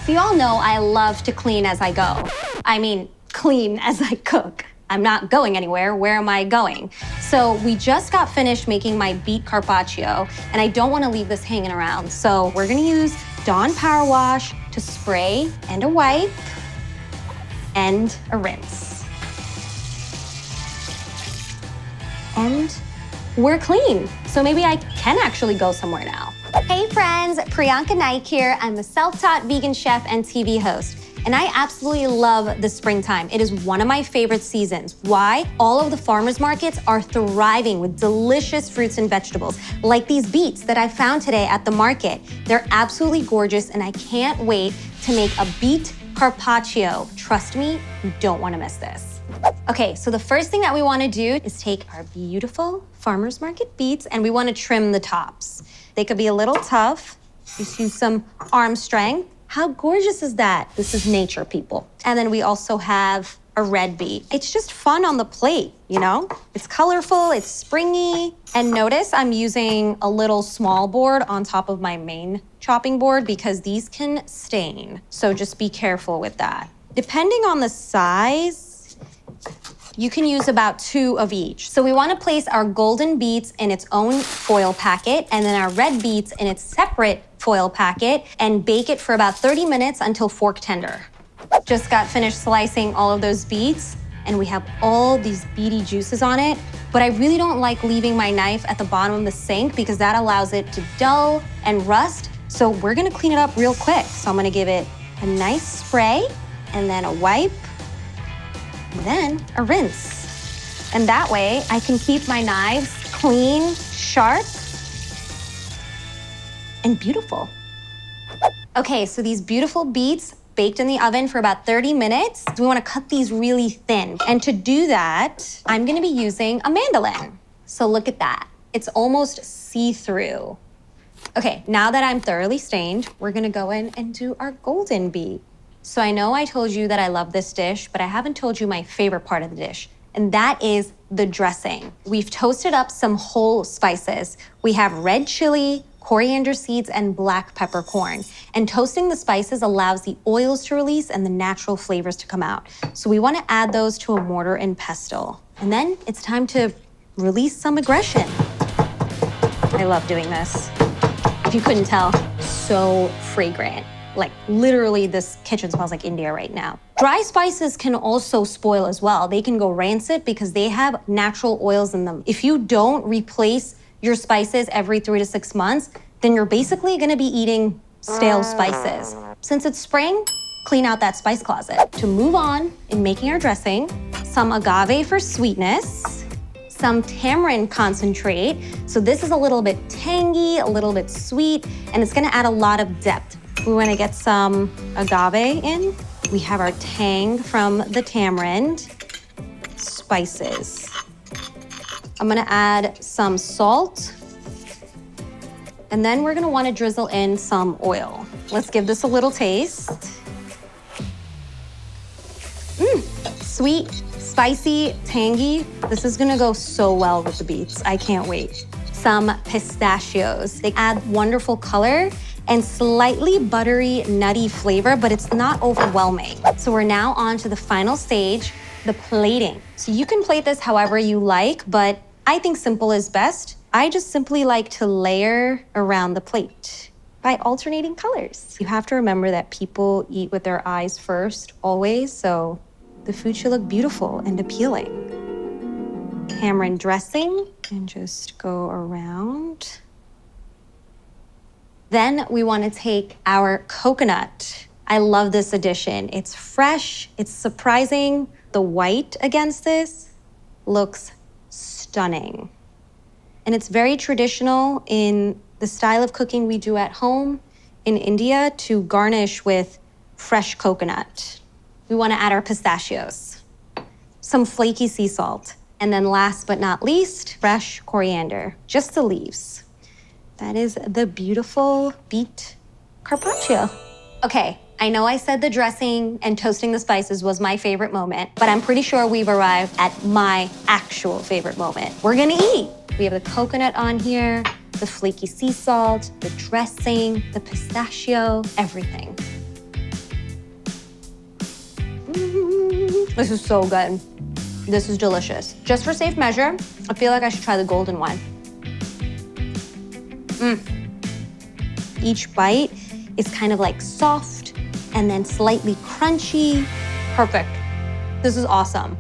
So you all know I love to clean as I go. I mean, clean as I cook. I'm not going anywhere. Where am I going? So we just got finished making my Beet Carpaccio, and I don't want to leave this hanging around. So we're gonna use Dawn Powerwash to spray and a wipe and a rinse. And we're clean. So maybe I can actually go somewhere now. Hey friends, Priyanka Naik here. I'm a self-taught vegan chef and TV host. And I absolutely love the springtime. It is one of my favorite seasons. Why? All of the farmers markets are thriving with delicious fruits and vegetables, like these beets that I found today at the market. They're absolutely gorgeous, and I can't wait to make a beet carpaccio. Trust me, you don't wanna miss this. Okay, so the first thing that we wanna do is take our beautiful farmers market beets, and we wanna trim the tops. They could be a little tough. Just use some arm strength. How gorgeous is that? This is nature, people. And then we also have a red beet. It's just fun on the plate, you know? It's colorful, it's springy. And notice I'm using a little small board on top of my main chopping board because these can stain. So just be careful with that. Depending on the size, you can use about 2 of each. So we wanna place our golden beets in its own foil packet and then our red beets in its separate foil packet and bake it for about 30 minutes until fork tender. Just got finished slicing all of those beets and we have all these beety juices on it, but I really don't like leaving my knife at the bottom of the sink because that allows it to dull and rust. So we're gonna clean it up real quick. So I'm gonna give it a nice spray and then a wipe, and then a rinse. And that way I can keep my knives clean, sharp, and beautiful. Okay, so these beautiful beets baked in the oven for about 30 minutes. We wanna cut these really thin. And to do that, I'm gonna be using a mandolin. So look at that. It's almost see-through. Okay, now that I'm thoroughly stained, we're gonna go in and do our golden beet. So I know I told you that I love this dish, but I haven't told you my favorite part of the dish, and that is the dressing. We've toasted up some whole spices. We have red chili, coriander seeds, and black peppercorn. And toasting the spices allows the oils to release and the natural flavors to come out. So we wanna add those to a mortar and pestle. And then it's time to release some aggression. I love doing this. If you couldn't tell, so fragrant. Like literally this kitchen smells like India right now. Dry spices can also spoil as well. They can go rancid because they have natural oils in them. If you don't replace your spices every 3 to 6 months, then you're basically gonna be eating stale spices. Since it's spring, clean out that spice closet. To move on in making our dressing, some agave for sweetness, some tamarind concentrate. So this is a little bit tangy, a little bit sweet, and it's gonna add a lot of depth. We wanna get some agave in. We have our tang from the tamarind, spices. I'm gonna add some salt, and then we're gonna wanna drizzle in some oil. Let's give this a little taste. Sweet, spicy, tangy. This is gonna go so well with the beets. I can't wait. Some pistachios. They add wonderful color and slightly buttery, nutty flavor, but it's not overwhelming. So we're now on to the final stage, the plating. So you can plate this however you like, but I think simple is best. I just simply like to layer around the plate by alternating colors. You have to remember that people eat with their eyes first, always, so the food should look beautiful and appealing. Tamarind dressing, and just go around. Then we wanna take our coconut. I love this addition. It's fresh, it's surprising. The white against this looks stunning. And it's very traditional in the style of cooking we do at home in India to garnish with fresh coconut. We wanna add our pistachios, some flaky sea salt, and then last but not least, fresh coriander, just the leaves. That is the beautiful beet carpaccio. Okay, I know I said the dressing and toasting the spices was my favorite moment, but I'm pretty sure we've arrived at my actual favorite moment. We're gonna eat. We have the coconut on here, the flaky sea salt, the dressing, the pistachio, everything. This is so good. This is delicious. Just for safe measure, I feel like I should try the golden one. Each bite is kind of like soft and then slightly crunchy. Perfect. This is awesome.